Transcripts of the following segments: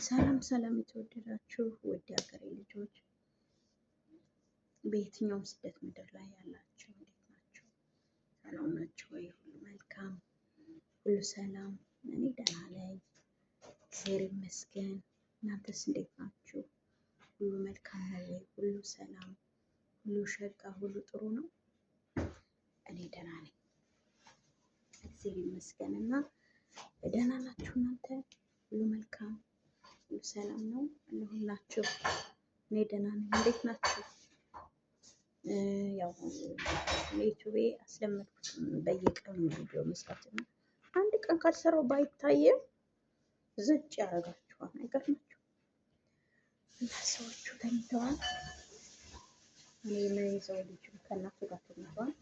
ሰላም ሰላም የተወደዳችሁ ውድ ሀገሬ ልጆች በየትኛውም ስደት ምድር ላይ ያላችሁ እንዴት ናችሁ? ሰላም ናችሁ ወይ? ሁሉ መልካም፣ ሁሉ ሰላም። እኔ ደህና ነኝ፣ እግዚአብሔር ይመስገን። እናንተስ እንዴት ናችሁ? ሁሉ መልካም ነው ወይ? ሁሉ ሰላም፣ ሁሉ ሸጋ፣ ሁሉ ጥሩ ነው? እኔ ደህና ነኝ፣ እግዚአብሔር ይመስገን። እና ደህና ናችሁ እናንተ? ሁሉ መልካም፣ ሁሉ ሰላም ነው አለሁላችሁ። እኔ ደህና ነኝ። እንዴት ናችሁ? ያው ዩቲዩቤ አስለመድኩትም በየቀኑ ቪዲዮ መስራት እና አንድ ቀን ካልሰራው ባይታየም ዝጭ ያደርጋችኋል። አይገርማችሁ? እና ሰዎቹ ተኝተዋል። እኔ የምይዘው ልጅ ከእናቱ ጋር ተኝተዋል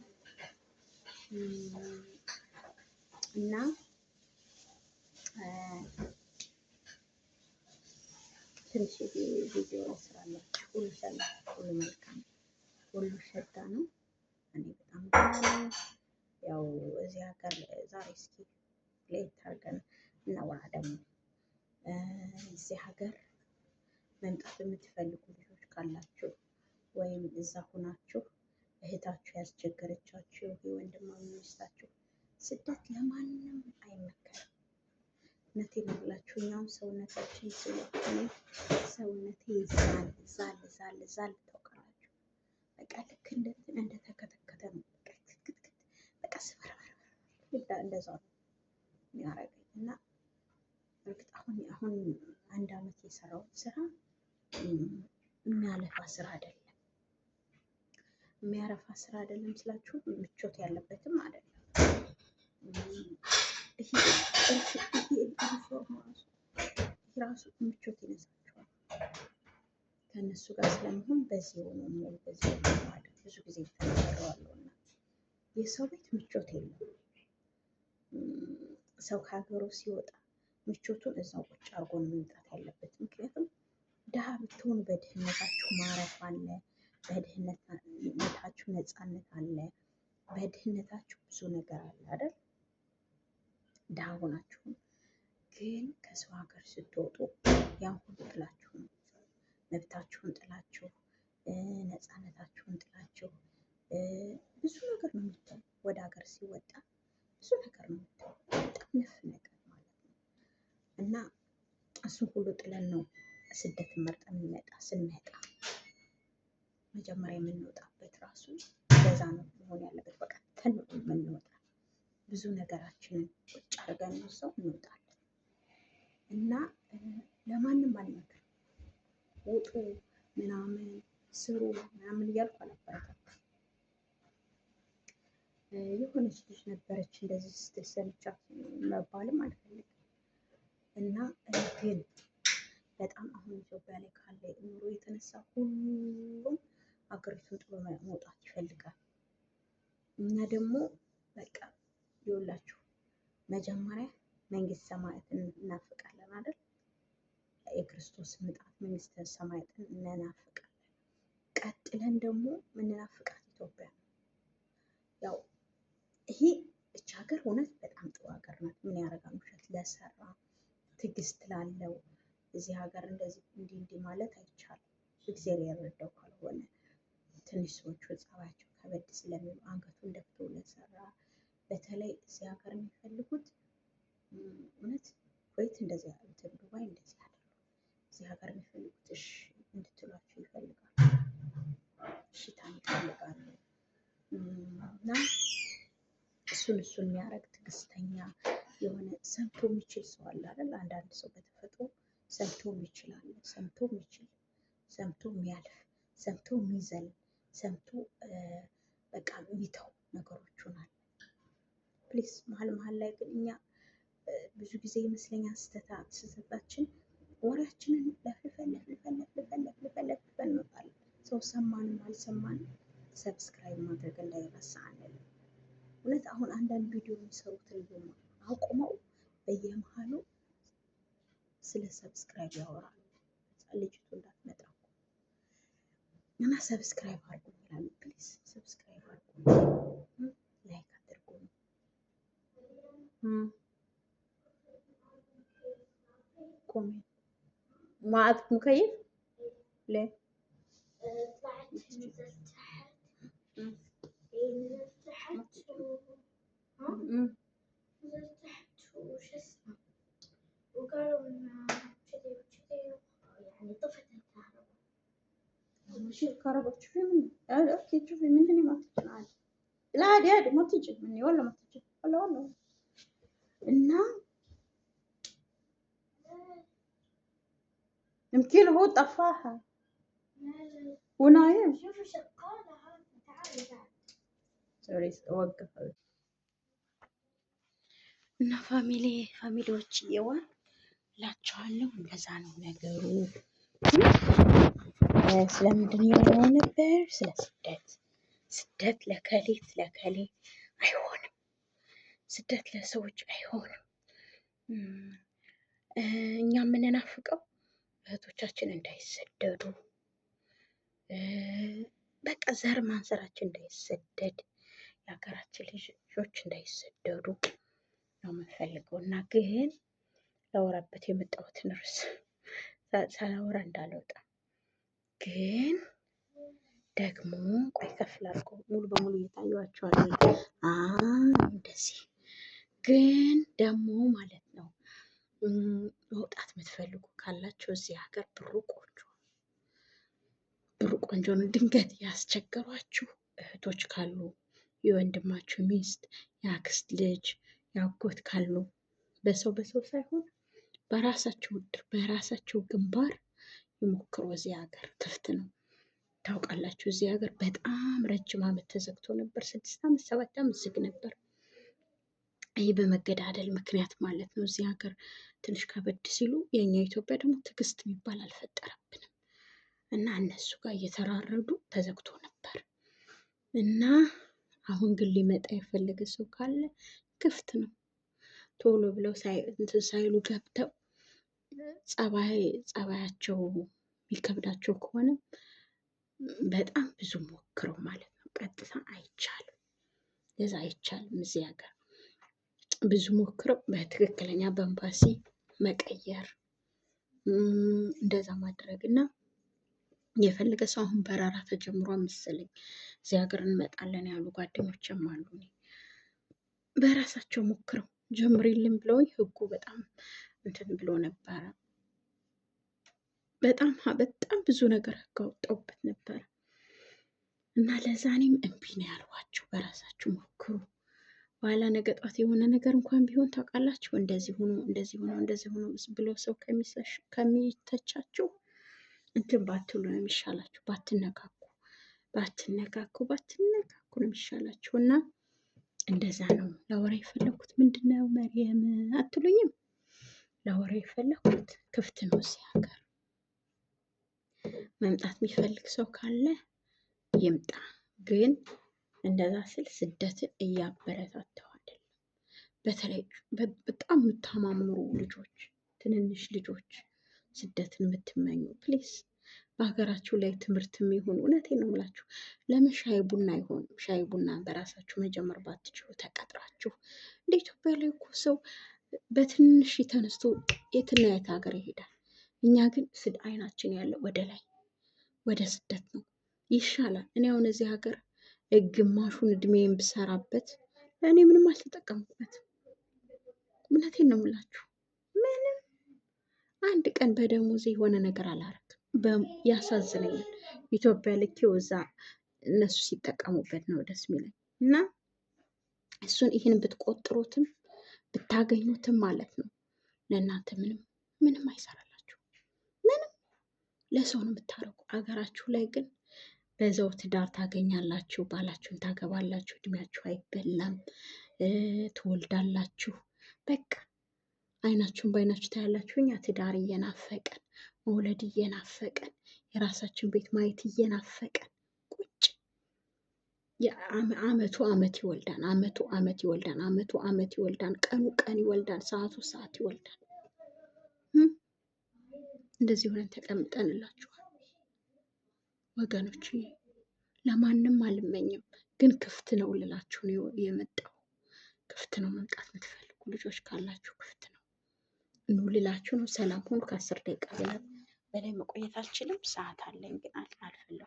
እና ትንሽ ቪዲዮ ስራላችሁ። ሁሉ ሰላም፣ ሁሉ መልካም፣ ሁሉ ሸጋ ነው። እኔ በጣም ደህና ነኝ። ያው እዚህ ሀገር ዛሬ እስኪ ሌት አድርገን እናወራ። ደግሞ እዚህ ሀገር መምጣት የምትፈልጉ ልጆች ካላችሁ ወይም እዛ ሆናችሁ እህታችሁ ያስቸገረቻችሁ የወንድማዊ ሚስታችሁ ስደት ለማንም አይመከርም። እውነቴን ነው የምላችሁ። እኛም ሰውነታችን ስለሆነ ሰውነቴ ዛል ታውቃላችሁ። በቃ ልክ እንደተከተከተ ነው። በቃ ስበርበር እንደዛ ነው የሚያደርገኝ እና እርግጥ አሁን አንድ አመት የሰራሁት ስራ የሚያለፋ ስራ አይደለም። የሚያረፋ ስራ አይደለም ስላችሁ ምቾት ያለበትም አይደለም። ይሄ ራሱ ምቾት ይነሳቸዋል። ከእነሱ ጋር ስለመሆን በዚህ ሆኖ ሞል በዚህ ሆኖ ማድረግ ብዙ ጊዜ ተናግረዋለሁ እና የሰው ቤት ምቾት የለም። ሰው ከሀገሩ ሲወጣ ምቾቱን እዛው ቁጭ አድርጎ ነው መምጣት ያለበት። ምክንያቱም ድሀ ብትሆኑ በድህነታችሁ ማረፍ አለ፣ በድህነታችሁ ነፃነት አለ፣ በድህነታችሁ ብዙ ነገር አለ አይደል? ድሀ ሆናችሁ ግን ከሰው ሀገር ስትወጡ ያን ሁሉ ጥላችሁ ነው፣ መብታችሁን ጥላችሁ፣ ነፃነታችሁን ጥላችሁ ብዙ ነገር ነው የምታዩ። ወደ ሀገር ሲወጣ ብዙ ነገር ነው የምታዩ፣ በጣም ነፍ ነገር ማለት ነው። እና እሱን ሁሉ ጥለን ነው ስደትን መርጠን ስንመጣ መጀመሪያ የምንወጣበት ራሱ በዛ ነው መሆን ያለበት። በቃ ተን የምንወጣ ብዙ ነገራችንን ቁጭ አድርገን ሰው እንወጣለን እና ለማንም አልመክርም። ውጡ ምናምን ስሩ ምናምን እያልኩ አላበረታታም። የሆነች ልጅ ነበረች እንደዚህ ስትል ሰምቻት መባልም አልፈልግም እና ግን በጣም አሁን ኢትዮጵያ ላይ ካለ ኑሮ የተነሳ ሁሉም ሀገሪቱን ጥሎ መውጣት ይፈልጋል። እኛ ደግሞ በቃ ይኸውላችሁ መጀመሪያ መንግስተ ሰማያትን እናፍቃለን አይደል? የክርስቶስ ምጣት መንግስተ ሰማያትን እናፍቃለን። ቀጥለን ደግሞ ምንናፍቃት ኢትዮጵያ ነው። ያው ይሄ እች ሀገር እውነት በጣም ጥሩ ሀገር ናት። ምን ያደርጋል ውሸት ለሰራ ትዕግስት ላለው እዚህ ሀገር እንደዚህ እንዲህ ማለት አይቻልም። እግዚአብሔር ያረዳው ካልሆነ ትንሽ ሰዎቹ ጸባያቸው ከበድ ስለሚሉ አንገቱን ደፍቶ ለሰራ በተለይ እዚህ ሀገር የሚፈልጉት እውነት ኩዌት እንደዚህ ያሉት ዱባይ እንደዚህ ያሉ እዚህ ሀገር የሚፈልጉት እሺ እንድትሏቸው ይፈልጋሉ። እሽታን ይፈልጋሉ እና እሱን የሚያደርግ ትዕግስተኛ የሆነ ሰምቶ የሚችል ሰው አለ አይደል? አንዳንድ ሰው በተፈጥሮ ሰምቶ ይችላል። ሰምቶ የሚችል ሰምቶ የሚያልፍ ሰምቶ የሚዘል ሰምቶ በቃ የሚተው ነገሮቹን አለ። ፕሊስ መሀል ላይ ግን እኛ ብዙ ጊዜ ይመስለኛል ስህተታችን ወሬያችንን ለፍልፈን እንወጣለን። ሰው ሰማንም አልሰማንም ሰብስክራይብ ማድረግ እንዳይረሳ አንልም። እውነት አሁን አንዳንድ ቪዲዮ የሚሰሩት ልዩማ አቁመው በየመሀሉ ስለ ሰብስክራይብ ያወራሉ። ልጅቱ እንዳትመጣ እና ሰብስክራይብ አድርጉ ይላሉ። ፕሊዝ ሰብስክራይብ አድርጉ፣ ላይክ አድርጉ፣ ኮሜንት معك مكيف؟ ليه؟ طلعت نزلت تحت. نزلت تحت نزلت تحت وش اسمه، وقالوا إن كذي وكذي، يعني طفت الكهرباء. مش الكهرباء تشوفي مني؟ اوكي تشوفي مني ما تجي عادي. لا عادي ما تجي مني ولا ما تجي ولا إنها يمكن هو طفاها ونايم. شوفي شغالة هذه، تعالي سوري اوقف እና ፋሚሊዎች እየዋ ላችኋለሁ። እንደዛ ነው ነገሩ። ስለምንድን ነው ነበር? ስለ ስደት ለከሌ አይሆንም። ስደት ለሰዎች አይሆንም። እኛ የምንናፍቀው እህቶቻችን እንዳይሰደዱ፣ በቃ ዘር ማንዘራችን እንዳይሰደድ፣ የሀገራችን ልጆች እንዳይሰደዱ ነው የምንፈልገው። እና ግን ላወራበት የመጣሁትን ርዕስ ሳላወራ እንዳልወጣ ግን ደግሞ ቆይ ከፍ ላድርገው። ሙሉ በሙሉ እየታየኋቸዋል። እንደዚህ ግን ደግሞ ማለት ነው መውጣት የምትፈልጉ ካላችሁ እዚህ ሀገር ብሩ ቆንጆ ነው። ድንገት ያስቸገሯችሁ እህቶች ካሉ የወንድማችሁ ሚስት፣ የአክስት ልጅ፣ ያጎት ካሉ በሰው ሳይሆን በራሳቸው እድር በራሳቸው ግንባር ይሞክሩ። እዚህ ሀገር ክፍት ነው። ታውቃላችሁ እዚህ ሀገር በጣም ረጅም ዓመት ተዘግቶ ነበር። 6 ዓመት 7 ዓመት ዝግ ነበር። ይህ በመገዳደል ምክንያት ማለት ነው። እዚህ ሀገር ትንሽ ከበድ ሲሉ የኛ ኢትዮጵያ ደግሞ ትዕግስት የሚባል አልፈጠረብንም እና እነሱ ጋር እየተራረዱ ተዘግቶ ነበር እና አሁን ግን ሊመጣ የፈለገ ሰው ካለ ክፍት ነው። ቶሎ ብለው ሳይሉ ገብተው ጸባያቸው የሚከብዳቸው ከሆነ በጣም ብዙ ሞክረው ማለት ነው። ቀጥታ አይቻልም፣ ለዛ አይቻልም። እዚህ ሀገር ብዙ ሞክረው በትክክለኛ በኤምባሲ መቀየር እንደዛ ማድረግ እና የፈለገ ሰው አሁን በረራ ተጀምሮ መሰለኝ እዚህ ሀገር እንመጣለን ያሉ ጓደኞችም አሉ። በራሳቸው ሞክረው ጀምሪልን ብለውኝ ህጉ በጣም እንትን ብሎ ነበረ። በጣም ብዙ ነገር ህግ አወጣሁበት ነበረ እና ለዛ እኔም እምቢ ነው ያልኳቸው። በራሳችሁ ሞክሩ። በኋላ ነገ ጧት የሆነ ነገር እንኳን ቢሆን ታውቃላችሁ፣ እንደዚህ ሆኖ ብሎ ሰው ከሚተቻችሁ እንትን ባትሉ ነው የሚሻላችሁ። ባትነካኩ ነው የሚሻላችሁ። እና እንደዛ ነው ላወራ የፈለኩት። ምንድን ነው መርየም አትሉኝም? ላወራ የፈለኩት ክፍት ነው እዚህ ሀገር። መምጣት የሚፈልግ ሰው ካለ ይምጣ። ግን እንደዛ ስል ስደትን እያበረታተው አይደለም። በተለይ በጣም የምታማምሩ ልጆች፣ ትንንሽ ልጆች ስደትን የምትመኙ ፕሊስ በሀገራችሁ ላይ ትምህርት የሚሆን እውነቴን ነው የምላችሁ። ለምን ሻይ ቡና አይሆንም? ሻይ ቡና በራሳችሁ መጀመር ባትችሉ ተቀጥራችሁ። እንደ ኢትዮጵያ ላይ እኮ ሰው በትንሽ ተነስቶ የትና የት ሀገር ይሄዳል። እኛ ግን አይናችን ያለው ወደ ላይ ወደ ስደት ነው። ይሻላል። እኔ አሁን እዚህ ሀገር ግማሹን እድሜን ብሰራበት እኔ ምንም አልተጠቀምኩበትም። እውነቴን ነው የምላችሁ። ምንም አንድ ቀን በደሞዝ የሆነ ነገር አላረግም። ያሳዝነኛል። ኢትዮጵያ ልኬው እዛ እነሱ ሲጠቀሙበት ነው ደስ የሚለኝ እና ይህን ብትቆጥሩትም ብታገኙትም ማለት ነው ለእናንተ ምንም አይሰራላችሁ። ምንም ለሰው ነው የምታረጉ። አገራችሁ ላይ ግን በዛው ትዳር ታገኛላችሁ፣ ባላችሁን ታገባላችሁ፣ እድሜያችሁ አይበላም፣ ትወልዳላችሁ። በቃ አይናችሁን በአይናችሁ ታያላችሁ። እኛ ትዳር እየናፈቀን መውለድ እየናፈቀን የራሳችን ቤት ማየት እየናፈቀን ቁጭ አመቱ አመት ይወልዳን፣ አመቱ አመት ይወልዳን፣ ቀኑ ቀን ይወልዳን፣ ሰዓቱ ሰዓት ይወልዳን። እንደዚህ ሆነን ተቀምጠንላችኋል ወገኖች። ለማንም አልመኝም፣ ግን ክፍት ነው ልላችሁ ነው የመጣው። ክፍት ነው። መምጣት የምትፈልጉ ልጆች ካላችሁ ክፍት ነው ኑ ልላችሁ ነው። ሰላም ሁኑ። ከ10 ደቂቃ በላይ በላይ መቆየት አልችልም። ሰዓት አለኝ ግን አልፈልግም።